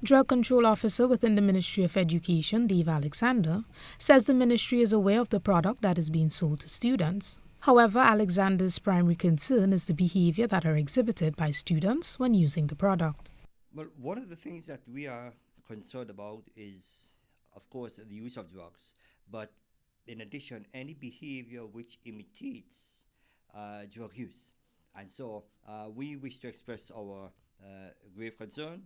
Drug Control Officer within the Ministry of Education, Dave Alexander, says the ministry is aware of the product that is being sold to students. However, Alexander's primary concern is the behavior that are exhibited by students when using the product. Well, one of the things that we are concerned about is, of course, the use of drugs, but in addition, any behavior which imitates drug use. And so we wish to express our grave concern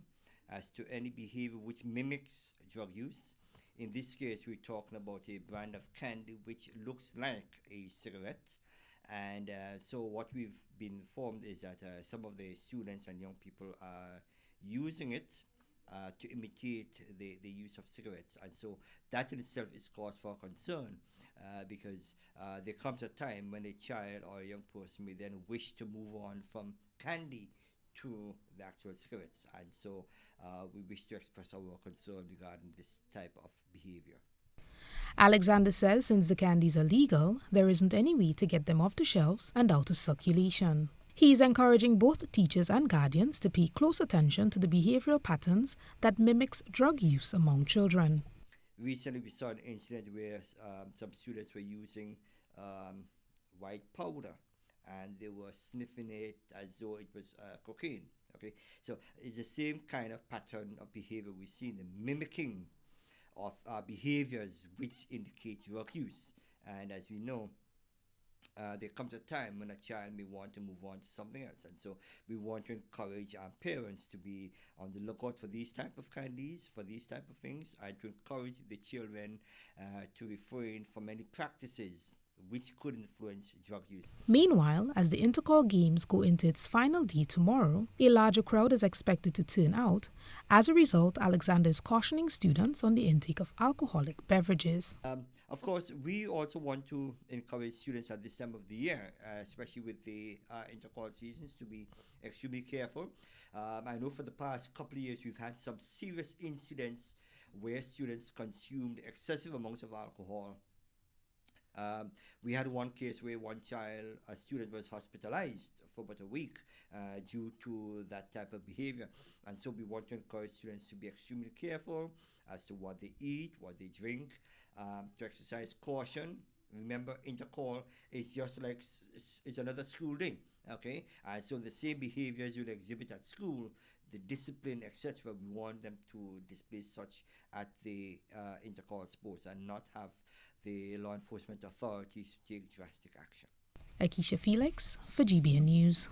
as to any behavior which mimics drug use. In this case, we're talking about a brand of candy which looks like a cigarette. And so, what we've been informed is that some of the students and young people are using it to imitate the use of cigarettes. And so, that in itself is cause for concern because there comes a time when a child or a young person may then wish to move on from candy to the actual cigarettes. And so we wish to express our concern regarding this type of behavior. Alexander says since the candies are legal, there isn't any way to get them off the shelves and out of circulation. He is encouraging both teachers and guardians to pay close attention to the behavioral patterns that mimics drug use among children. Recently, we saw an incident where some students were using white powder and they were sniffing it as though it was cocaine. Okay, so it's the same kind of pattern of behavior we see in the mimicking of behaviors which indicate drug use. And as we know, there comes a time when a child may want to move on to something else, and so we want to encourage our parents to be on the lookout for these type of candies, for these type of things, and to encourage the children to refrain from any practices which could influence drug use. Meanwhile, as the Intercall Games go into its final day tomorrow, a larger crowd is expected to turn out. As a result, Alexander is cautioning students on the intake of alcoholic beverages. Of course, we also want to encourage students at this time of the year, especially with the intercall seasons, to be extremely careful. I know for the past couple of years we've had some serious incidents where students consumed excessive amounts of alcohol. We had one case where a student was hospitalized for about a week due to that type of behavior. And so we want to encourage students to be extremely careful as to what they eat, what they drink, to exercise caution. Remember, intercall is just like it's another school day, okay? And so the same behaviors you'll exhibit at school, the discipline, etc., we want them to display such at the intercall sports and not have the law enforcement authorities to take drastic action. Akeisha Felix for GBN News.